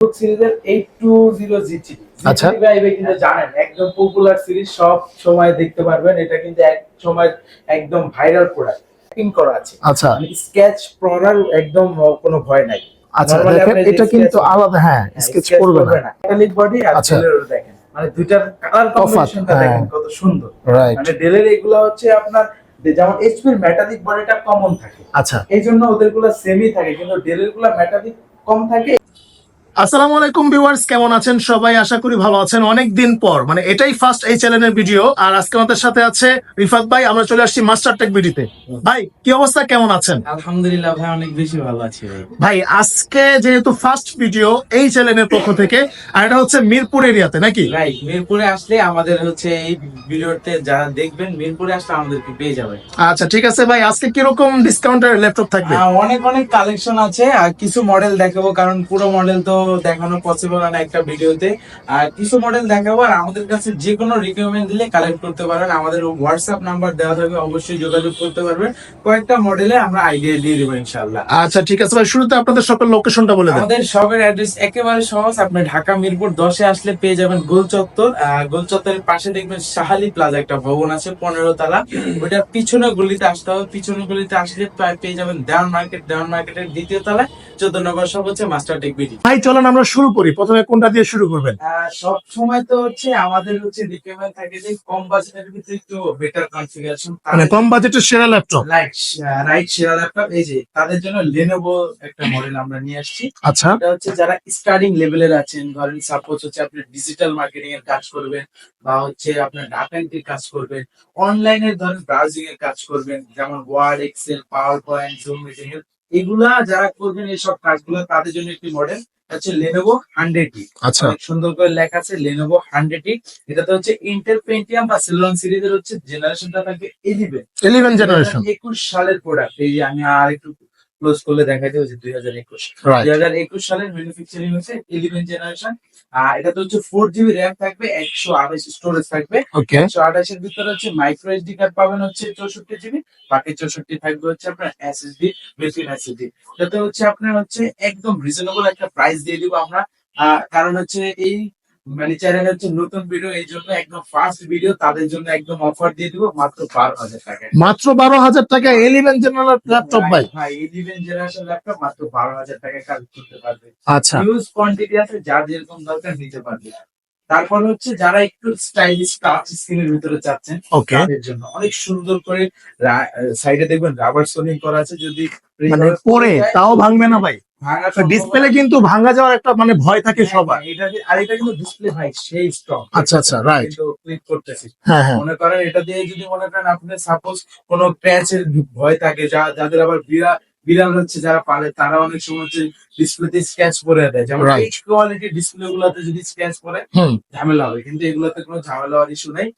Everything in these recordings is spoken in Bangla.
নোটবুক সিরিজের 820 জিটিভি। আচ্ছা। জিটিভি ভাই কিন্তু জানেন একদম পপুলার সিরিজ, সব সময় দেখতে পারবেন। এটা কিন্তু এক সময় একদম ভাইরাল প্রোডাক্ট, প্রিন্ট করা আছে। আচ্ছা মানে স্কেচ পড়ার একদম কোনো ভয় নাই। আচ্ছা, Normally দেখেন আপনি এটা যে কিন্তু sketch আলাদা, হ্যাঁ স্কেচ করবে না। মেটালিক বডি আর আচ্ছা। ডেলের দেখেন, মানে দুইটার কালার কম্বিনেশনটা হ্যাঁ। দেখেন কত সুন্দর। রাইট। মানে ডেলের এগুলা হচ্ছে আপনার যেমন এইচপির মেটালিক বডিটা কমন থাকে, আচ্ছা। এই জন্য ওদের গুলা সেমই থাকে, কিন্তু ডেলের গুলা মেটালিক কম থাকে। আসসালামু আলাইকুম ভিউয়ার্স, কেমন আছেন সবাই? আশা করি ভালো আছেন। অনেক দিন পর, মানে এটাই ফার্স্ট এই চ্যানেলের ভিডিও। আর আজকে আমাদের সাথে আছে রিফাত ভাই। আমরা চলে আসছি মাস্টার টেক ভিডিওতে। ভাই কি অবস্থা, কেমন আছেন? আলহামদুলিল্লাহ ভাই, অনেক বেশি ভালো আছি ভাই। ভাই আজকে যেহেতু ফার্স্ট ভিডিও এই চ্যানেলের পক্ষ থেকে, আর এটা হচ্ছে মিরপুর এরিয়াতে নাকি? রাইট, মিরপুরে আসলে আমাদের হচ্ছে এই ভিডিওতে যারা দেখবেন মিরপুরে আসলে আমাদেরকে পেয়ে যাবে। আচ্ছা ঠিক আছে ভাই, আজকে কিরকম ডিসকাউন্টের ল্যাপটপ থাকবে? অনেক অনেক কালেকশন আছে, আর কিছু মডেল দেখাবো, কারণ পুরো মডেল তো দেখানো পসিবল না একটা ভিডিওতে। আর কিছু মডেল দেখাবো, আর আমাদের কাছে যে কোনো রিকোয়ারমেন্ট দিলে কালেক্ট করতে পারবেন। আমাদের হোয়াটসঅ্যাপ নাম্বার দেওয়া থাকবে, অবশ্যই যোগাযোগ করতে পারবেন। কয়েকটা মডেলে আমরা আইডিয়া দিয়ে দেবো ইনশাআল্লাহ। আচ্ছা ঠিক আছে ভাই, শুরুতে আপনাদের শপের লোকেশনটা বলে দেন। আমাদের শপের অ্যাড্রেস একেবারে সহজ। আপনি ঢাকা মিরপুর 10-এ আসলে পেয়ে যাবেন গোল চত্বর। গোল চত্বরের পাশে দেখবেন শাহালি প্লাজা একটা ভবন আছে 15 তলা। ওইটার পিছনে গলিতে আসতে হবে। পিছনে গলিতে আসলে পেয়ে যাবেন দেওয়ান মার্কেট। দেওয়ান মার্কেটের দ্বিতীয় তলায় 14 নম্বর শপ হচ্ছে মাস্টার টেক বিডি। ভাই চলেন আমরা শুরু করি। প্রথমে কোনটা দিয়ে শুরু করবেন? সব সময় তো হচ্ছে আমাদের হচ্ছে রিকোয়ারমেন্ট থাকে যে কম বাজেটের ভিতরে একটু বেটার কনফিগারেশন, মানে কম বাজেটের সেরা ল্যাপটপ। রাইট সেরা ল্যাপটপ। এই যে তাদের জন্য লেনোভো একটা মডেল আমরা নিয়ে আসছি। আচ্ছা। এটা হচ্ছে যারা স্টার্টিং লেভেলের আছেন, ধরেন সাপোজ হচ্ছে আপনি ডিজিটাল মার্কেটিং এর কাজ করবেন, বা হচ্ছে আপনার ডাটা এন্ট্রির কাজ করবেন, অনলাইনে ধরেন ব্রাউজিং এর কাজ করবেন, যেমন Word, Excel, PowerPoint, Zoom meeting, এগুলা যারা করবেন এইসব কাজগুলো, তাদের জন্য একটি মডেল হচ্ছে লেনোভো 100E। আচ্ছা। অনেক সুন্দর করে লেখা আছে লেনোভো 100E। এটাতে হচ্ছে ইন্টেল পেন্টিয়াম বা সেলন সিরিজের হচ্ছে জেনারেশনটা থাকবে 11 জেনারেশন। 21 সালের প্রোডাক্ট। এই যে আমি আর একটু ক্লোজ করলে দেখাতে হচ্ছে 2021। রাইট। 2021 সালের ম্যানুফ্যাকচারিং হচ্ছে 11 জেনারেশন। এটা তো হচ্ছে 4GB র্যাম থাকবে, 128 স্টোরেজ থাকবে। ওকে। 128 এর ভিতরে হচ্ছে মাইক্রো এসডি কার্ড পাবেন হচ্ছে 64GB। বাকি 64 থাকবে হচ্ছে আপনার এসএসডি, বিল্ট-ইন এসএসডি। যাতে হচ্ছে আপনার হচ্ছে একদম রিজনেবল একটা প্রাইস দিয়ে দিব আমরা। কারণ হচ্ছে এই মানে চ্যানেল হচ্ছে নতুন ভিডিও, এই জন্য একদম ফার্স্ট ভিডিও, তাদের জন্য একদম অফার দিয়ে দিব মাত্র 12,000 টাকায়। মাত্র 12,000 টাকা 11 জেনারেল ল্যাপটপ ভাই। ভাই 11 জেনারেশন ল্যাপটপ মাত্র 12,000 টাকায় কালেক্ট করতে পারবে। আচ্ছা। হিউজ কোয়ান্টিটি আছে, যার যেরকম দরকার নিতে পারবে। তারপর হচ্ছে যারা একটু স্টাইলিশ টাচ স্ক্রিনের ভিতরে চাচ্ছেন, ওকে। তাদের জন্য অনেক সুন্দর করে সাইডে দেখবেন রাবার সোলিং করা আছে। যদি মানে পরে তাও ভাঙবে না ভাই? ভাঙা ডিসপ্লে কিন্তু ভাঙা যাওয়ার একটা মানে ভয় থাকে সবার। আর এটা কিন্তু ডিসপ্লে ভাই সেই স্ট্রং। আচ্ছা আচ্ছা, রাইট। কিন্তু ক্লিক করতেছি, হ্যাঁ হ্যাঁ। মনে করেন এটা দিয়ে যদি মনে করেন আপনি সাপোজ কোনো ক্র্যাচের ভয় থাকে, যাদের আবার বিড়াল হচ্ছে যারা পালে, তারা অনেক সময় হচ্ছে ডিসপ্লেতে স্ক্র্যাচ করে দেয়। যেমন Right. এইচ কোয়ালিটি ডিসপ্লে গুলাতে যদি স্ক্র্যাচ করে হুম। ঝামেলা হবে, কিন্তু এগুলোতে কোনো ঝামেলা হওয়ার ইস্যু নেই।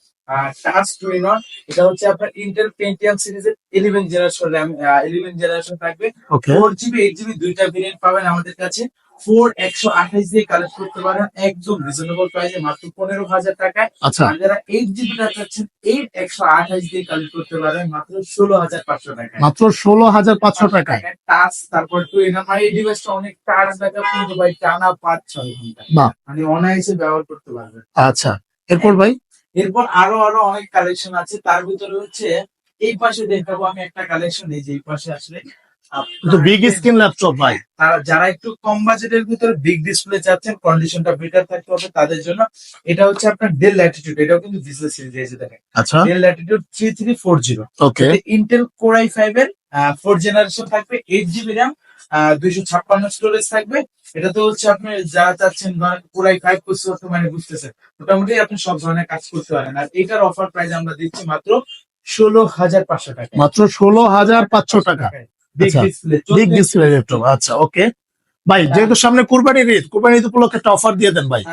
টাচ টুইন অন, এটা হচ্ছে আপনার ইন্টেল পেন্টিয়াম সিরিজের 11 জেনারেশন র্যাম, 11 জেনারেশন থাকবে। ওকে। 4GB 8GB দুইটা ভেরিয়েন্ট পাবেন আমাদের কাছে। 128 দিয়ে কালেক্ট করতে পারেন একদম রিজনেবল প্রাইসে, মাত্র 15,000 টাকায়। আচ্ছা। আর যারা 8GB টা চাচ্ছেন, 128 দিয়ে কালেক্ট করতে পারেন মাত্র 16,500 টাকায়। মাত্র 16,500 টাকা। টাচ, তারপর টুইন অন, এই ডিভাইসটা অনেক চার্জ ব্যাকআপ কিন্তু ভাই টানা 5-6 ঘন্টা, বাহ। মানে অনায়াসে ব্যবহার করতে পারবেন। আচ্ছা, এরপর ভাই? এরপর আরো আরো অনেক কালেকশন আছে, তার ভিতরে হচ্ছে এই পাশে দেখাবো আমি একটা কালেকশন। এই যে এই পাশে আসলে তো বিগ স্ক্রিন ল্যাপটপ ভাই। তারা যারা একটু কম বাজেটের ভিতরে বিগ ডিসপ্লে চাচ্ছেন, কন্ডিশনটা বেটার থাকতে হবে তাদের জন্য। এটা হচ্ছে আপনার ডেল ল্যাটিটিউড, এটাও কিন্তু বিজনেস সিরিজ এসে দেখেন। আচ্ছা। Del Latitude 3340। ওকে। ইন্টেল কোর i5 এর 4 জেনারেশন থাকবে, 8GB র্যাম, 256 স্টোরেজ থাকবে। এটা তো হচ্ছে আপনি যারা চাচ্ছেন কোর i5 করতে মানে বুঝতেছেন, মোটামুটি আপনি সব ধরনের কাজ করতে পারেন। আর এটার অফার প্রাইস আমরা দিচ্ছি মাত্র 16,500 টাকা। মাত্র 16,500 টাকা। বিগ আচ্ছা, ডিসপ্লে, বিগ ডিসপ্লে ল্যাপটপ। আচ্ছা ওকে ভাই, যেহেতু সামনে কুরবানির ঈদ, কুরবানির ঈদ উপলক্ষে একটা অফার দিয়ে দেন ভাই।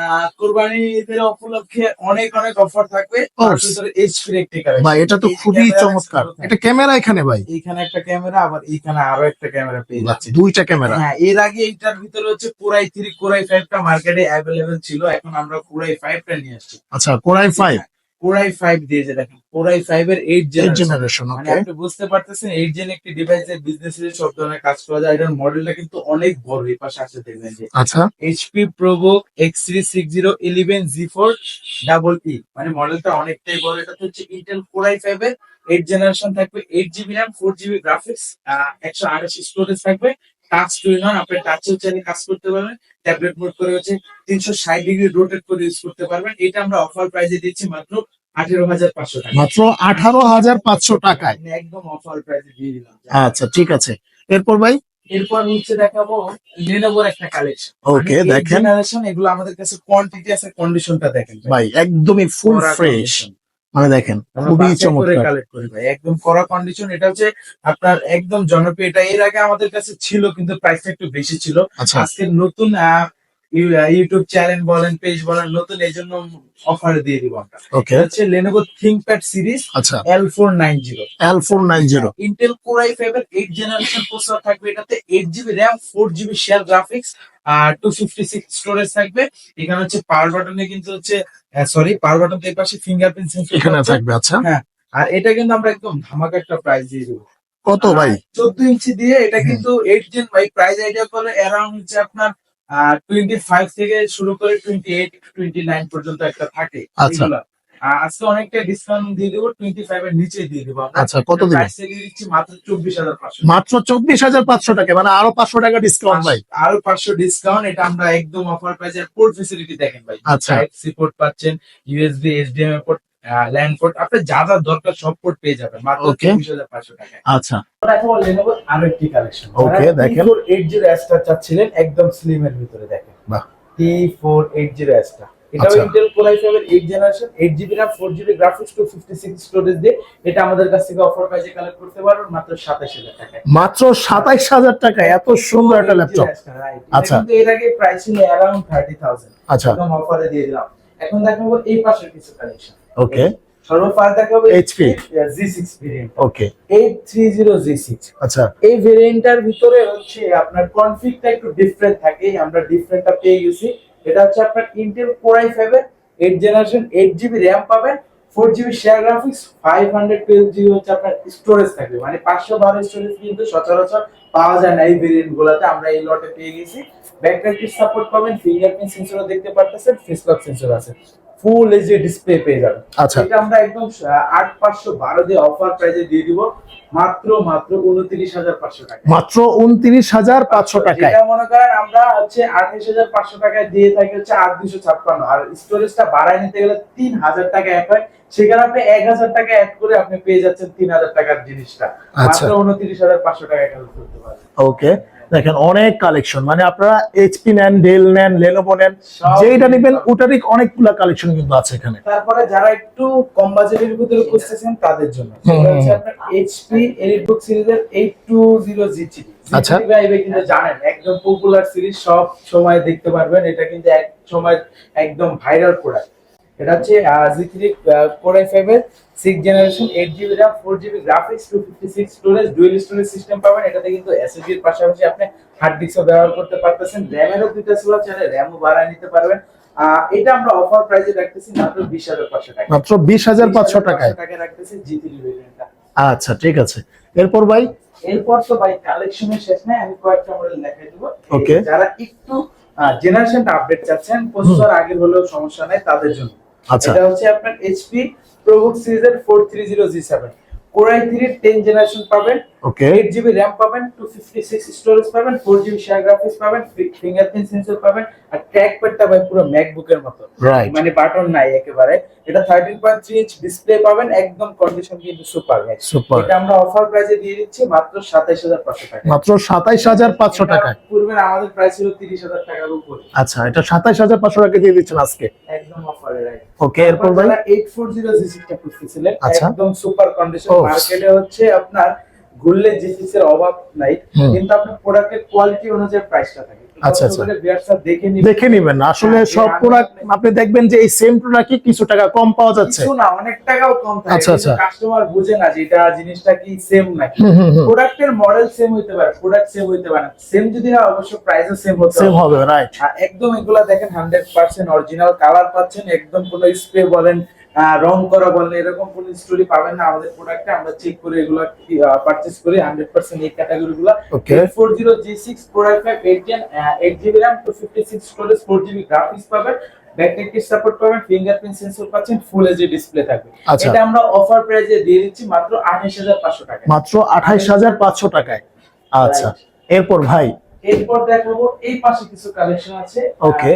কুরবানি ঈদের উপলক্ষে অনেক অনেক অফার থাকবে। তার ভিতরে এইচপি এর একটি কালেকশন। ভাই এটা তো খুবই চমৎকার। এটা ক্যামেরা এখানে ভাই? এইখানে একটা ক্যামেরা, আবার এইখানে আরো একটা ক্যামেরা পেয়ে যাচ্ছে, দুইটা ক্যামেরা। হ্যাঁ, এর আগে এইটার ভিতরে হচ্ছে কোর i3 কোর i5 টা মার্কেটে অ্যাভেলেবেল ছিল, এখন আমরা কোর i5 টা নিয়ে আসছি। আচ্ছা, কোর i5। কোরাই 5 দিয়ে যে দেখেন কোরাই 5 এর 8 এইট জেনারেশন। জেনারেশন। মানে ওকে, আপনি বুঝতে পারতেছেন 8 জেন একটি ডিভাইসের বিজনেসের সব ধরনের কাজ করা যায়। এটার মডেলটা কিন্তু অনেক বড়, এই পাশে আসে দেখবেন যে আচ্ছা HP ProBook X36011 double E, মানে মডেলটা অনেকটাই বড়। এটা হচ্ছে ইন্টেল কোরাই 5 এর 8 জেনারেশন থাকবে, 8 GB RAM, 4 GB graphics, 128 storage থাকবে। টাচ টুইন অন, আপনি টাচেও চাইলে কাজ করতে পারবেন। ট্যাবলেট মোড করে হচ্ছে 360 ডিগ্রি রোটেট করে ইউজ করতে পারবেন। এটা আমরা অফার প্রাইসে দিচ্ছি মাত্র 18,500 টাকা। মাত্র 18,500 টাকায়। মানে একদম অফার প্রাইসে দিয়ে দিলাম। আচ্ছা ঠিক আছে, এরপর ভাই? এরপর হচ্ছে দেখাবো লেনোভোর একটা কালেকশন। ওকে, দেখেন জেনারেশন, এগুলো আমাদের কাছে কোয়ান্টিটি আছে, কন্ডিশনটা দেখেন ভাই, একদমই ফুল কড়া ফ্রেশ। condition। মানে দেখেন আমরা খুবই বাছাই করে চমৎকার। কালেক্ট করি ভাই, একদম কড়া কন্ডিশন। এটা হচ্ছে আপনার একদম জনপ্রিয়। এটা এর আগে আমাদের কাছে ছিল কিন্তু প্রাইসটা একটু বেশি ছিল। আচ্ছা আজকে নতুন ইউটিউব চ্যানেল বলেন, পেজ বলেন, নতুন এই জন্য অফারে দিয়ে দিব আমরা। ওকে, এটা হচ্ছে লেনোভো থিংকপ্যাড সিরিজ আচ্ছা L490। L490। ইন্টেল কোরাই 5 এর 8 জেনারেশন প্রসেসর থাকবে এটাতে, 8 GB RAM, 4 GB share graphics, আর 256 স্টোরেজ থাকবে। এখানে হচ্ছে পাওয়ার বাটনে কিন্তু হচ্ছে পাওয়ার বাটন এর পাশে ফিঙ্গারপ্রিন্ট সেন্সর এখানে থাকবে। আচ্ছা হ্যাঁ, আর এটা কিন্তু আমরা একদম ধামাকা একটা প্রাইস দিয়ে দেবো। কত ভাই? 14 ইঞ্চি দিয়ে এটা কিন্তু 8 জেন ভাই। প্রাইস আইডিয়া করে অ্যারাউন্ড হচ্ছে আপনার 25 থেকে শুরু করে 28 29 পর্যন্ত একটা থাকে। আচ্ছা। এগুলা আজকে অনেকটা ডিসকাউন্ট দিয়ে দেবো, 25 এর নিচে দিয়ে দেবো আমরা। আচ্ছা, কত দিবেন? প্রাইস দিয়ে দিচ্ছি মাত্র 24,500। মাত্র 24,500 টাকা, মানে আরো 500 টাকা ডিসকাউন্ট ভাই। আরো 500 ডিসকাউন্ট। এটা আমরা একদম অফার প্রাইসে। পোর্ট ফেসিলিটি দেখেন ভাই, আচ্ছা। টাইপ সি পোর্ট পাচ্ছেন, USB, HDMI port, land port, আপনার যা যা দরকার সব পোর্ট পেয়ে যাবেন মাত্র Okay. 24,500 টাকায়। আচ্ছা এখন লেনোভো আরো একটি কালেকশন। Okay, দেখেন। T480 টা চাচ্ছিলেন একদম স্লিম এর ভিতরে, দেখেন বাহ। T480 টা। এটাও আচ্ছা। ইন্টেল কোরাই 5 এর 8 generation, 8 GB RAM, 4 GB graphics, 256 storage দিয়ে এটা আমাদের কাছ থেকে অফার প্রাইসে কালেক্ট করতে পারবেন মাত্র 27,000 টাকায়। মাত্র 27,000 টাকায় এত সুন্দর একটা ল্যাপটপ। আচ্ছা। আচ্ছা, কিন্তু এর আগে প্রাইস ছিল অ্যারাউন্ড 30,000। আচ্ছা একদম অফারে দিয়ে দিলাম। এখন দেখাবো এই পাশের কিছু কালেকশন। ওকে, সর্বপ্রথম দেখাবো HP G6 ভেরিয়েন্ট, ওকে 830 G6। আচ্ছা এই ভেরিয়েন্টটার ভিতরে হচ্ছে আপনার কনফিগটা একটু ডিফারেন্ট থাকে, আমরা ডিফারেন্টটা পেয়ে গেছি। এটা হচ্ছে আপনার ইন্টেল কোরাই 5 এর 8 জেনারেশন, 8 জিবি র্যাম পাবেন, 4 জিবি শেয়ার গ্রাফিক্স, 512 জিবি হচ্ছে আপনার স্টোরেজ থাকবে। মানে 512 স্টোরেজ কিন্তু সচরাচর পাওয়া যায় না এই ভেরিয়েন্ট গুলাতে, আমরা এই লটে পেয়ে গেছি। ব্যাকলাইট সাপোর্ট পাবেন, ফিঙ্গারপ্রিন্ট সেন্সরও দেখতে পারতেছেন, ফেস লক সেন্সর আছে, ফুল এইচডি ডিসপ্লে পেয়ে যাবেন। আচ্ছা। এটা আমরা একদম 8,512 দিয়ে অফার প্রাইসে দিয়ে দিব মাত্র 29,500 টাকা। মাত্র 29,500 টাকায়। যেটা মনে করেন আমরা হচ্ছে 28,500 টাকায় দিয়ে থাকি হচ্ছে 8,256, আর স্টোরেজটা বাড়ায় নিতে গেলে 3,000 টাকা অ্যাড হয়। সেখানে আপনি 1,000 টাকা অ্যাড করে আপনি পেয়ে যাচ্ছেন 3,000 টাকার জিনিসটা আচ্ছা। মাত্র 29,500 টাকায় কালেক্ট করতে পারবেন। ওকে, দেখেন অনেক কালেকশন, মানে আপনারা এইচপি নেন, ডেল নেন, লেনোভো নেন, সব যেটা নেবেন সব। ওটারই অনেকগুলা কালেকশন কিন্তু আছে এখানে। তারপরে যারা একটু কম বাজেটের ভিতরে খুঁজতেছেন তাদের জন্য সেটা হচ্ছে আপনার এইচপি এলিটবুক সিরিজের 820 জিটিডি। আচ্ছা। জিটিডি ভাই কিন্তু জানেন একদম পপুলার সিরিজ, সব সময় দেখতে পারবেন। এটা কিন্তু এক সময় একদম ভাইরাল প্রোডাক্ট। এটা হচ্ছে জি3 কোরাই 5 এর 6 generation, 8 GB RAM, 4 GB graphics, 256 storage, dual storage system পাবেন। এটাতে কিন্তু এসএসডি এর পাশাপাশি আপনি হার্ড ডিস্কও ব্যবহার করতে পারতেছেন। র‍্যামেরও দুটো স্লট চাইলে র‍্যামও বাড়ায় নিতে পারবেন। এটা আমরা অফার প্রাইসে রাখতেছি মাত্র 20,500 টাকা। মাত্র 20,500 টাকায়। টাকা রাখতেছি জি3 ভেরিয়েন্টটা। আচ্ছা ঠিক আছে, এরপর ভাই? এরপর তো ভাই কালেকশনের শেষ নাই, আমি কয়েকটা মডেল দেখাই দেব। Okay. যারা একটু জেনারেশনটা আপডেট চাচ্ছেন, প্রসেসর আগের হলেও সমস্যা নাই তাদের জন্য। আচ্ছা। এটা হচ্ছে আপনার এইচপি প্রোবুক সিরিজের 430 G7 কোরাই 3 10 জেনারেশন পাবেন। ওকে, 8 জিবি র্যাম পাবেন, 256 স্টোরেজ পাবেন, 4 জিবি শেয়ার গ্রাফিক্স পাবেন, ফিঙ্গারপ্রিন্ট সেন্সর পাবেন, আর ট্র্যাক প্যাডটা ভাই পুরো ম্যাকবুকের মতো, রাইট। মানে বাটন নাই একেবারে। এটা 13.3 ইঞ্চ ডিসপ্লে পাবেন, একদম কন্ডিশন কিন্তু সুপার ভাই। সুপার। এটা আমরা অফার প্রাইসে দিয়ে দিচ্ছি মাত্র 27,500 টাকা। মাত্র 27,500 টাকায়। পূর্বে আমাদের প্রাইস ছিল 30,000 টাকার উপরে। আচ্ছা, এটা 27,500 টাকা দিয়ে দিচ্ছেন আজকে। একদম অফারে রাইট। ওকে, এরপর ভাই? 840 G6 টা খুঁজতেছিলেন, আচ্ছা। একদম সুপার কন্ডিশন। Oh. মার্কেটে হচ্ছে আপনার ঘুরলে G6 এর অভাব নাই, কিন্তু আপনার প্রোডাক্টের কোয়ালিটি অনুযায়ী প্রাইসটা থাকে। আচ্ছা, আচ্ছা। দেখে দেখে নিবেন না আসলে হ্যাঁ, সব আমি- প্রোডাক্ট আপনি দেখবেন যে এই সেম প্রোডাক্টই কিছু টাকা কম পাওয়া যাচ্ছে। কিছু না, অনেক টাকাও কম থাকে। আচ্ছা, আচ্ছা। কাস্টমার বুঝে না যে এটা জিনিসটা কি সেম নাকি। হুম, হুম, হুম। প্রোডাক্টের মডেল সেম হইতে পারে, প্রোডাক্ট সেম হইতে পারে, সেম যদি হয় অবশ্য প্রাইসও সেম হতে সেম হবে, রাইট। আর একদম এগুলা দেখেন 100% অরিজিনাল কালার পাচ্ছেন, একদম কোনো স্প্রে বলেন রং করা বলেন এরকম কোনো স্টোরি পাবেন না আমাদের প্রোডাক্টে। আমরা চেক করে এগুলো পারচেজ করি 100% এই ক্যাটাগরিগুলো। Okay. 40G6 Pro i5 8Gen 8GB RAM 256 storage 4GB graphics পাবেন, ব্যাকলাইট সাপোর্ট পাবেন, ফিঙ্গারপ্রিন্ট সেন্সর পাচ্ছেন, ফুল এইচডি ডিসপ্লে থাকবে। আচ্ছা। এটা আমরা অফার প্রাইসে দিয়ে দিচ্ছি মাত্র 28500 টাকা। মাত্র 28500 টাকায়। আচ্ছা, এরপর ভাই এরপর দেখাবো এই পাশে কিছু কালেকশন আছে। ওকে,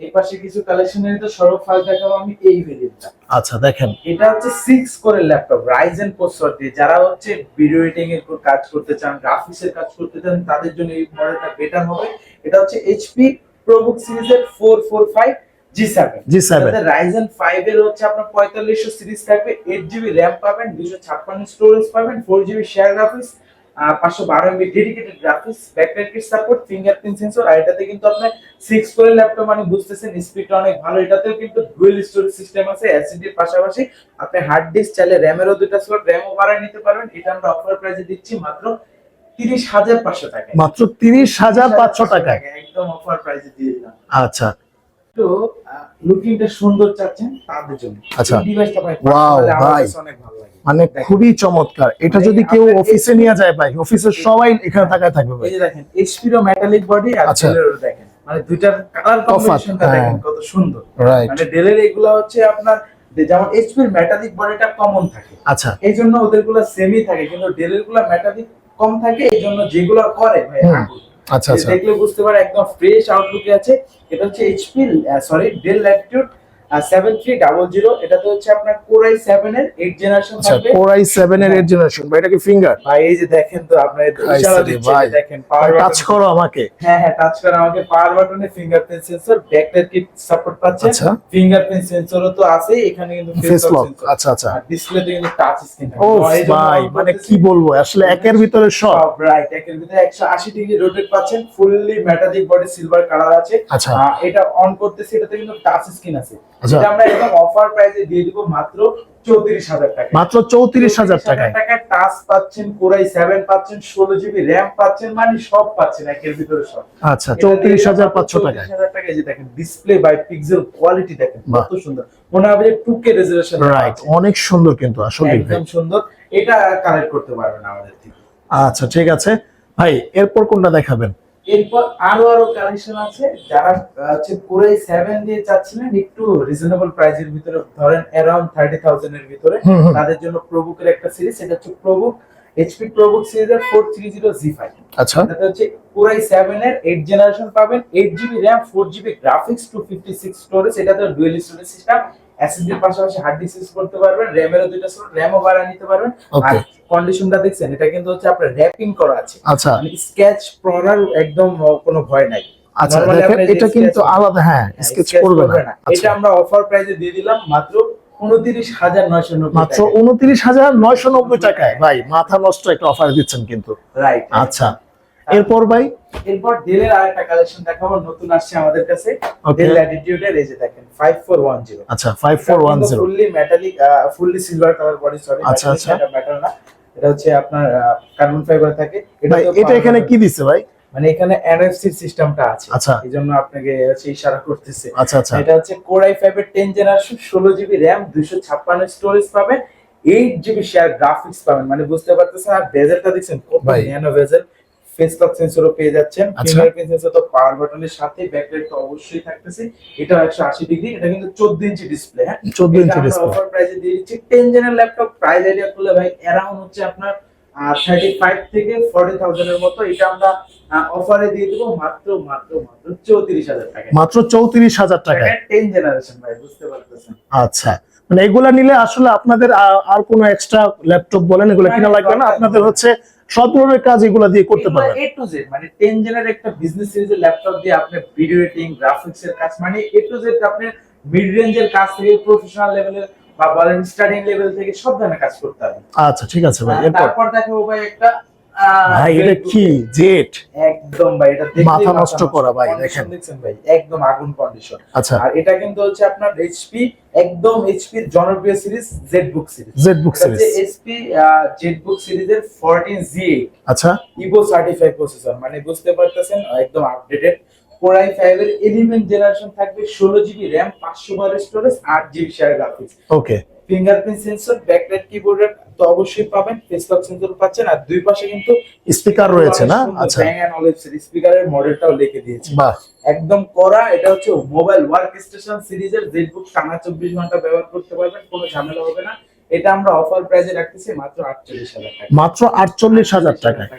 এই পাশে কিছু কালেকশনের তো সর্ব ফার্স্ট দেখাবো আমি এই ভেরিয়েন্টটা। আচ্ছা দেখেন, এটা হচ্ছে 6 কোরের ল্যাপটপ রাইজেন প্রসেসর দিয়ে। যারা হচ্ছে ভিডিও এডিটিং এর কাজ করতে চান, গ্রাফিক্স এর কাজ করতে চান, তাদের জন্য এই মডেলটা বেটার হবে। এটা হচ্ছে এইচপি প্রোবুক সিরিজের 445 G7 এটাতে রাইজেন 5 এর হচ্ছে আপনার 4500 সিরিজ থাকবে, 8GB র‍্যাম পাবেন, 256 স্টোরেজ পাবেন, 4GB share graphics, 512 MB dedicated graphics, backlight support, fingerprint sensor. আর এটাতে কিন্তু আপনার 6 কোরের ল্যাপটপ মানে বুঝতেছেন স্পিডটা অনেক ভালো। এটাতেও কিন্তু ডুয়াল স্টোরেজ সিস্টেম আছে এসএসডি এর পাশাপাশি আপনি হার্ড ডিস্ক চাইলে র‍্যামেরও দুটো স্লট র‍্যামও বাড়ায় নিতে পারবেন। এটা আমরা অফার প্রাইসে দিচ্ছি মাত্র 30500 টাকায়। মাত্র 30500 টাকায় একদম অফার প্রাইসে দিয়ে দিলাম। আচ্ছা, তো লুকিংটা সুন্দর চাচ্ছেন তাদের জন্য আচ্ছা। এই ডিভাইসটা ভাই Wow, আমার ভাই। কাছে অনেক ভালো লাগে। মানে খুবই চমৎকার। এটা যদি কেউ অফিসে নিয়ে যায় ভাই, অফিসের সবাই এখানে তাকায় থাকবে ভাই। এই যে দেখেন এইচপির মেটালিক বডি আর আচ্ছা। ডেলেরও দেখেন, মানে দুইটার কালার কম্বিনেশনটা হ্যাঁ। দেখেন কত সুন্দর। রাইট, মানে ডেলের এগুলো হচ্ছে আপনার যেমন এইচপির মেটালিক বডিটা কমন থাকে, আচ্ছা এই জন্য ওদেরগুলো সেমই থাকে, কিন্তু ডেলের গুলো মেটালিক কম থাকে, এই জন্য যেগুলো করে ভাই আগুন। আচ্ছা আচ্ছা, দেখলে বুঝতে পারে একদম ফ্রেশ আউটলুকে আছে। এটা হচ্ছে এইচপি ডেল ল্যাটিটিউড 7300। এটাতে হচ্ছে আপনার Core i7 এর 8 জেনারেশন আচ্ছা থাকবে। Core i7 এর 8 জেনারেশন ভাই। এটা কি ফিঙ্গার? ভাই এই যে দেখেন তো আপনার ইশারা দিচ্ছে, ভাই দেখেন পাওয়ার টাচ করো আমাকে। হ্যাঁ হ্যাঁ টাচ করা আমাকে। পাওয়ার বাটনে fingerprint sensor, backlight kit support পাচ্ছে, আচ্ছা। ফিঙ্গারপ্রিন্ট সেন্সরও তো আছে এখানে, কিন্তু ফেস লক, আচ্ছা আচ্ছা। ডিসপ্লেতে কিন্তু টাচ স্ক্রিন ও ভাই, মানে কি বলবো আসলে, একের ভিতরে সব। সব রাইট। একের ভিতরে 180 ডিগ্রি রোটেট পাচ্ছেন, fully metallic body, silver colour আছে। আচ্ছা। এটা অন করতেছি, এটাতে কিন্তু টাচ স্ক্রিন আছে। আচ্ছা। এটা আমরা একদম অফার প্রাইসে দিয়ে দিব মাত্র 34000 টাকা। মাত্র 34000 টাকায় টাচ পাচ্ছেন, Core i7 পাচ্ছেন, 16GB র‍্যাম পাচ্ছেন, মানে সব পাচ্ছেন একের ভিতরে সব। আচ্ছা 34500 টাকায়। 34000 টাকায় যে দেখেন ডিসপ্লে বাই পিক্সেল কোয়ালিটি দেখেন বাহ। কত সুন্দর, মনে হবে যে 2K রেজোলিউশন। রাইট, অনেক সুন্দর কিন্তু আসলে ভাই। একদম সুন্দর। এটা কালেক্ট করতে পারবেন আমাদের থেকে। আচ্ছা ঠিক আছে ভাই, এরপর কোনটা দেখাবেন? এরপর আরো কালেকশন আছে। যারা হচ্ছে Core i7 দিয়ে চাচ্ছিলেন একটু রিজনেবল প্রাইসের ভিতরে, ধরেন অ্যারাউন্ড 30000 এর ভিতরে, তাদের জন্য প্রোবুকের একটা সিরিজ। এটা হচ্ছে প্রোবুক এইচপি প্রোবুক সিরিজের 430G5। আচ্ছা, এটা হচ্ছে Core i7 এর 8 জেনারেশন পাবেন, 8GB RAM, 4GB graphics, 256 storage. এটাতে ডুয়াল স্টোরেজ সিস্টেম, এসএসডি এর পাশাপাশি হার্ড ডিস্ক ইউজ করতে পারবেন, র‍্যামেরও দুটো স্লট, র‍্যামও বাড়ায় নিতে পারবেন। আর কন্ডিশনটা দেখছেন, এটা কিন্তু হচ্ছে আপনার র‍্যাপিং করা আছে, আচ্ছা মানে স্কেচ পড়ার একদম কোনো ভয় নাই। আচ্ছা Normally দেখেন, আপনি যে এটা কিন্তু sketch- আলাদা, হ্যাঁ হ্যাঁ, স্কেচ sketch করবে না। এটা আচ্ছা, আমরা অফার প্রাইসে দিয়ে দিলাম মাত্র 29990 মাত্র 29990 টাকায় ভাই। মাথা নষ্ট একটা অফার দিচ্ছেন কিন্তু। রাইট। আচ্ছা, এরপর ভাই এরপর ডেলের আরেকটা কালেকশন দেখাবো, নতুন আসছে আমাদের কাছে। Okay. ডেল ল্যাটিটিউডের এই যে দেখেন 5410। আচ্ছা 5410। Fully metallic, fully silver colour body, sorry আচ্ছা, আচ্ছা। মেটাল না, এটা হচ্ছে আপনার কার্বন ফাইবার থাকে। ভাই এটা এখানে কি দিছে ভাই? মানে এখানে এনএফসি সিস্টেমটা আছে, আচ্ছা। এইজন্য আপনাকে হচ্ছে ইশারা করতেছে। আচ্ছা আচ্ছা, এটা হচ্ছে Core i5 এর 10 জেনারেশন, 16GB র‍্যাম, 256 স্টোরেজ পাবেন, 8GB শেয়ার গ্রাফিক্স পাবেন, মানে বুঝতে পারতেছেন। আর বেজেলটা দেখছেন কত ভাই। ন্যানো বেজেল, ফেস লক সেন্সরও পেয়ে যাচ্ছেন, আচ্ছা। ফিঙ্গারপ্রিন্ট সেন্সর তো পাওয়ার বাটনের সাথে, ব্যাকলাইট তো অবশ্যই থাকতেছে। এটা 180 ডিগ্রি, এটা কিন্তু 14 ইঞ্চি ডিসপ্লে। হ্যাঁ 14 ইঞ্চি ডিসপ্লে। অফার প্রাইসে দিয়ে দিচ্ছি 10 জেনের ল্যাপটপ। প্রাইস আইডিয়া করলে ভাই অ্যারাউন্ড হচ্ছে আপনার 35 থেকে 40000 এর মতো। এটা আমরা অফারে দিয়ে দেব মাত্র 34000 টাকা। মাত্র 34000 টাকায় 10 জেনারেশন ভাই, বুঝতে পারতেছেন। আচ্ছা, মানে এগুলা নিলে আসলে আপনাদের আর কোনো এক্সট্রা ল্যাপটপ বলেন এগুলা কিনা লাগবে না, আপনাদের হচ্ছে সব ধরনের কাজ এগুলা দিয়ে করতে পারবেন। A to Z, মানে 10 জেনের একটা বিজনেস সিরিজের ল্যাপটপ দিয়ে আপনি ভিডিও এডিটিং, গ্রাফিক্স এর কাজ, মানে A to Z আপনি মিড রেঞ্জের কাজ থেকে প্রফেশনাল লেভেলের বা বলেন স্টাডিং লেভেল থেকে সব ধরনের কাজ করতে পারবেন। আচ্ছা ঠিক আছে ভাই, এরপর তারপর দেখাবো ভাই একটা ভাই এটা কি জেট? একদম ভাই, এটা দেখলেই মাথা নষ্ট করা ভাই, Condition দেখেন। দেখছেন ভাই, একদম আগুন কন্ডিশন। আচ্ছা, আর এটা কিন্তু হচ্ছে আপনার এইচপি, একদম এইচপি এর জনপ্রিয় series Jetbook series. Jetbook series. HP Jetbook সিরিজের 14Z8 আচ্ছা, ইভো সার্টিফাইড প্রসেসর, মানে বুঝতে পারতেছেন একদম আপডেটেড। Core i5 এর 11 জেনারেশন থাকবে, 16 GB RAM, 512 storage, 8 GB share graphics. Okay, fingerprint sensor, backlight কিবোর্ডের তো অবশ্যই পাবেন, ফেস লক সেন্সর পাচ্ছেন, আর দুই পাশে কিন্তু স্পিকার রয়েছে না? আচ্ছা, ব্যাং এন্ড অলিভসের স্পিকারের মডেলটাও লিখে দিয়েছে, বাহ, একদম করা। এটা হচ্ছে মোবাইল ওয়ার্ক স্টেশন সিরিজের জেটবুক, টানা 24 ঘন্টা ব্যবহার করতে পারবেন, কোনো ঝামেলা হবে না। এটা আমরা অফার প্রাইসে রাখতেছি মাত্র 48,000 টাকা। মাত্র 48,000 টাকায়।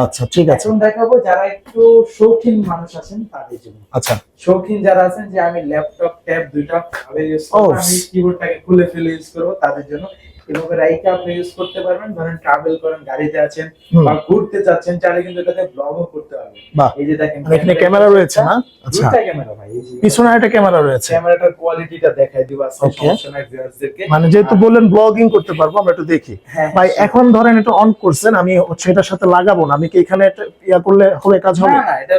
আচ্ছা, ঠিক আছে। এখন দেখাবো যারা একটু শৌখিন মানুষ আছেন তাদের জন্য। আচ্ছা, শৌখিন যারা আছেন যে আমি ল্যাপটপ ট্যাব দুইটা ভাবে ইউজ করব, আমি কিবোর্ডটাকে খুলে ফেলে ইউজ করব, তাদের জন্য এভাবে রাইকে আপনি ইউজ করতে পারবেন। ধরেন ট্রাভেল করেন, গাড়িতে আছেন বা ঘুরতে যাচ্ছেন, চাইলে কিন্তু এটাতে ব্লগও করতে পারবেন। এই যে দেখেন এখানে ক্যামেরা রয়েছে না? আচ্ছা, দুইটা ক্যামেরা ভাই, এই যে পিছনে একটা ক্যামেরা রয়েছে। ক্যামেরাটার কোয়ালিটিটা দেখাই দিব আজকে সমস্যা নাই ভিউয়ারদেরকে। মানে যেহেতু বললেন ব্লগিং করতে পারবো, আমরা একটু দেখি। ভাই এখন ধরেন এটা অন করছেন, আমি হচ্ছে এটার সাথে লাগাবো না, আমি কি এখানে ইয়া করলে হবে, কাজ হবে? না, এটা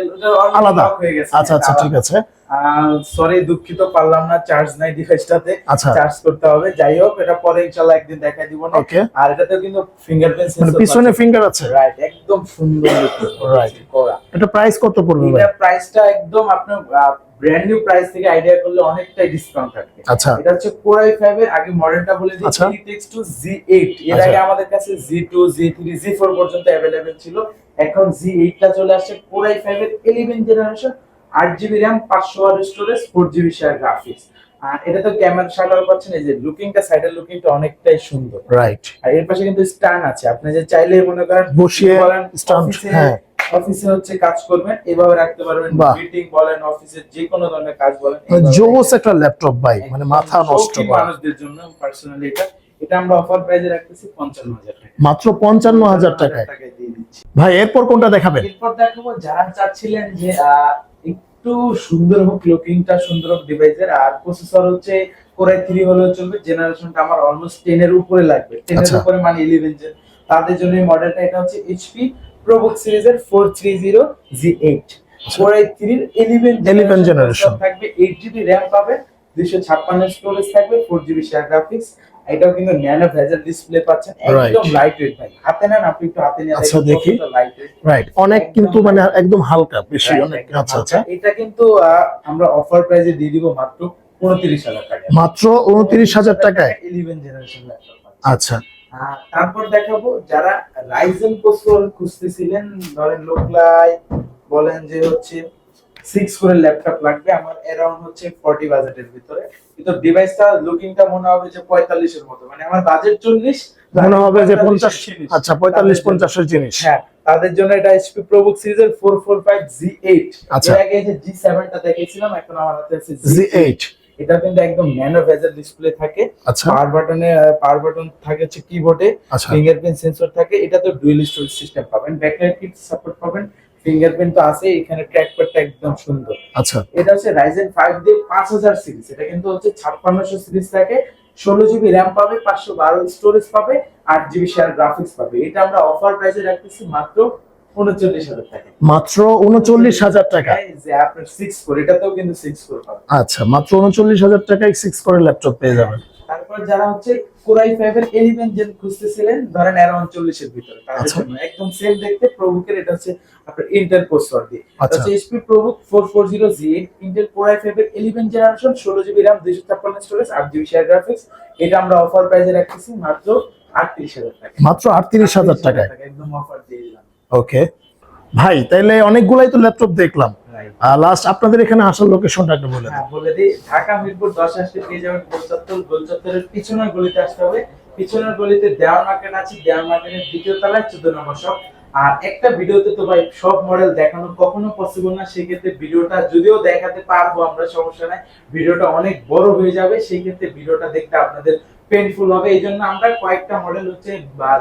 আলাদা হয়ে গেছে। আচ্ছা আচ্ছা, ঠিক আছে। সরি, দুঃখিত, পারলাম না, চার্জ নাই ডিভাইসটাতে, আচ্ছা, চার্জ করতে হবে। যাই হোক, এটা পরে ইনশাআল্লাহ একদিন দেখাই দিব না। ওকে, আর এটাতেও কিন্তু ফিঙ্গারপ্রিন্ট মানে সেন্সর পিছনে ফিঙ্গার আছে, রাইট, একদম সুন্দর রাইট। করা। এটা প্রাইস কত পড়বে ভাই? এটা প্রাইসটা একদম আপনার ব্র্যান্ড নিউ প্রাইস থেকে আইডিয়া করলে অনেকটাই ডিসকাউন্ট থাকবে। আচ্ছা, এটা হচ্ছে Core i5 এর, আগে মডেলটা বলে দিই, আচ্ছা। GTX 2 Z8। এর আচ্ছা। আগে আমাদের কাছে Z2 Z3 Z4 পর্যন্ত अवेलेबल ছিল, এখন Z8 টা চলে আসছে। Core i5 এর 11 generation, 8 GB RAM, 512 storage, 4 GB share graphics. আর এটা তো ক্যামেরা শাটার পাচ্ছেন, এই যে লুকিংটা, সাইডের লুকিংটা অনেকটাই সুন্দর, রাইট। আর এর পাশে কিন্তু স্ট্যান্ড আছে, আপনি যে চাইলে মনে করেন বসিয়ে স্ট্যান্ড, হ্যাঁ, অফিসে হচ্ছে কাজ করবেন এভাবে রাখতে পারবেন, বাহ। মিটিং বলেন, অফিসে যে কোনো ধরনের কাজ বলেন, জোস একটা ল্যাপটপ ভাই, মানে মাথা নষ্ট শৌখিন করা। মানুষদের জন্য পার্সোনালি এটা আমরা অফার প্রাইসে রাখতেছি 55,000 টাকা, মাত্র 55,000 টাকায়। দিয়ে দিচ্ছি। ভাই এরপর কোনটা দেখাবেন? এরপর দেখাবো যারা চাচ্ছিলেন যে একটু সুন্দর হোক, লুকিংটা সুন্দর হোক ডিভাইসের, আর প্রসেসর হচ্ছে Core i3 হলেও চলবে, জেনারেশনটা আমার অলমোস্ট 10 এর উপরে লাগবে, 10 এর আচ্ছা। উপরে মানে 11 জেন, তাদের জন্য এই মডেলটা। এটা হচ্ছে HP ProBook সিরিজের 430 Z8, Core i3 এর 11 জেনারেশন থাকবে, 8 জিবি র্যাম পাবে, 256 স্টোরেজ থাকবে, 4 জিবি শেয়ার গ্রাফিক্স। এটাও কিন্তু ন্যানো ভেজেল ডিসপ্লে পাচ্ছেন, একদম লাইট ওয়েট ভাই, হাতে নেন, আপনি একটু হাতে নিয়ে আচ্ছা, দেখি। লাইট ওয়েট, রাইট, অনেক কিন্তু মানে একদম হালকা, বেশি অনেক। আচ্ছা আচ্ছা, এটা কিন্তু আমরা অফার প্রাইসে দিয়ে দিব মাত্র 29,000 টাকা, মাত্র 29,000 টাকায়। 11 জেনারেশন ল্যাপটপ। আচ্ছা, তারপর দেখাবো যারা রাইজেন প্রসেসর খুঁজতেছিলেন, ধরেন লোকলাই বলেন যে হচ্ছে 6 কোরের ল্যাপটপ লাগবে, আমার অ্যারাউন্ড হচ্ছে 40 বাজেটের ভিতরে, কিন্তু ডিভাইসটা লুকিংটা মনে হবে যে 45 এর মতো, মানে আমার বাজেট 40, মনে হবে যে 50। আচ্ছা, 45-50 এর জিনিস। হ্যাঁ, তাদের জন্য এটা HP ProBook সিরিজের 445 Z8। আচ্ছা। এর আগে যে G7 টা দেখিয়েছিলাম, এখন আমার হাতে আছে Z8। এটা কিন্তু একদম ন্যানো ভেজেল ডিসপ্লে থাকে, আচ্ছা, পাওয়ার বাটন থাকে হচ্ছে কিবোর্ডে, আচ্ছা, ফিঙ্গারপ্রিন্ট সেন্সর থাকে, এটা তো ডুয়াল স্টোরেজ সিস্টেম পাবেন, ব্যাকলাইট কিট সাপোর্ট পাবেন, ফিঙ্গারপ্রিন্ট তো আছে, এখানে ট্র্যাকপ্যাডটা একদম সুন্দর। আচ্ছা, এটা হচ্ছে Ryzen 5 দিয়ে 5000 সিরিজ, এটা কিন্তু হচ্ছে 5600 সিরিজ থাকে, 16 জিবি র্যাম পাবে, 512 স্টোরেজ পাবে, 8 জিবি শেয়ার গ্রাফিক্স পাবে। এটা আমরা অফার প্রাইসে রাখতেছি মাত্র 39,000 টাকা, মাত্র 39,000 টাকা। যে আপনার 6 কোর, এটাতেও কিন্তু 6 কোর পাবে। আচ্ছা, মাত্র 39,000 টাকায় 6 করে ল্যাপটপ পেয়ে যাবেন। তারপর যারা হচ্ছে Core i5 এর 11 জেন খুঁজতেছিলেন, ধরেন অ্যারাউন্ড 40 এর ভিতরে, তাদের আচ্ছা। জন্য একদম সেম দেখতে ProBook এর, এটা হচ্ছে আপনার ইন্টেল প্রসেসর দিয়ে, এটা আচ্ছা, হচ্ছে HP ProBook 440 Z8, Intel Core i5 এর 11 generation, 16 GB RAM, 256 storage, 8 GB share graphics. এটা আমরা অফার প্রাইসে রাখতেছি মাত্র 38,000 টাকা, মাত্র 38,000 টাকায়। একদম অফার দিয়ে দিলাম। ওকে ভাই, তাইলে অনেকগুলাই তো ল্যাপটপ দেখলাম, রাইট, লাস্ট আপনাদের এখানে আসার লোকেশনটা একটু বলে দেন। হ্যাঁ বলে দিই, ঢাকা মিরপুর 10 আসতে পেয়ে যাবেন গোলচত্বরের পিছনের গলিতে আসতে হবে, পিছনের গলিতে দেওয়ার মার্কেট আছে, দেওয়ার মার্কেটের দ্বিতীয় তলায় 14 নম্বর শপ। আর একটা ভিডিওতে তো ভাই সব মডেল দেখানো কখনো পসিবল না, সেই ক্ষেত্রে ভিডিওটা যদিও দেখাতে পারবো আমরা, সমস্যা নাই, ভিডিওটা অনেক বড় হয়ে যাবে, সেই ক্ষেত্রে ভিডিওটা দেখতে আপনাদের পেইনফুল হবে, এই জন্য আমরা কয়েকটা মডেল হচ্ছে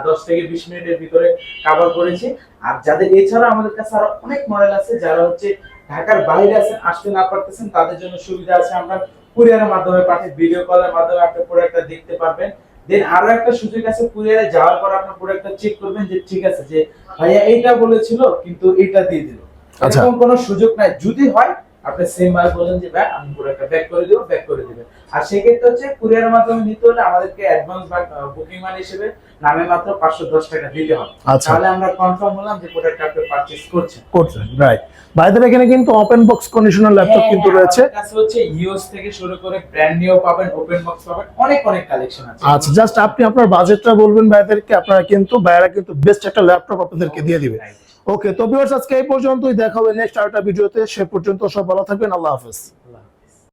10 থেকে 20 মিনিটের ভিতরে কভার করেছি। আর যাদের এছাড়া আমাদের কাছে আরো অনেক মডেল আছে, যারা হচ্ছে ঢাকার বাইরে আছেন, আসতে না পারতেছেন, তাদের জন্য সুবিধা আছে, আমরা কুরিয়ারের মাধ্যমে পাঠিয়ে, ভিডিও কলের মাধ্যমে আপনি প্রোডাক্টটা দেখতে পারবেন। দেন আরো একটা সুযোগ আছে, কুরিয়ারে যাওয়ার পর আপনি প্রোডাক্টটা চেক করবেন যে ঠিক আছে, যে ভাইয়া এইটা বলেছিল কিন্তু এইটা দিয়ে দিল, আচ্ছা। এরকম কোনো সুযোগ নাই, যদি হয় আপনি সেম ভাবে বলেন যে ভাই আমি প্রোডাক্টটা ব্যাক করে দিব, ব্যাক করে দিবেন। আর সেক্ষেত্রে হচ্ছে কুরিয়ারের মাধ্যমে নিতে হলে আমাদেরকে অ্যাডভান্স বা বুকিং মানি হিসেবে নামে মাত্র 510 টাকা দিতে হবে। আচ্ছা। তাহলে আমরা কনফার্ম হলাম যে প্রোডাক্টটা আপনি পারচেজ করছেন। করছেন, রাইট। ভাইদের এখানে কিন্তু ওপেন বক্স কন্ডিশনার ল্যাপটপ কিন্তু রয়েছে। আমাদের কাছে হচ্ছে ইউএস থেকে শুরু করে ব্র্যান্ড নিউ পাবেন, ওপেন বক্স পাবেন, অনেক অনেক কালেকশন আছে। আচ্ছা, জাস্ট আপনি আপনার বাজেটটা বলবেন ভাইদেরকে, আপনারা কিন্তু ভাইরা কিন্তু বেস্ট একটা ল্যাপটপ আপনাদেরকে দিয়ে দিবে। ওকে, তো ভিউয়ার্স আজকে এই পর্যন্তই, দেখা হবে নেক্সট আরেকটা ভিডিওতে। সে পর্যন্ত সব ভালো থাকবেন, আল্লাহ হাফেজ।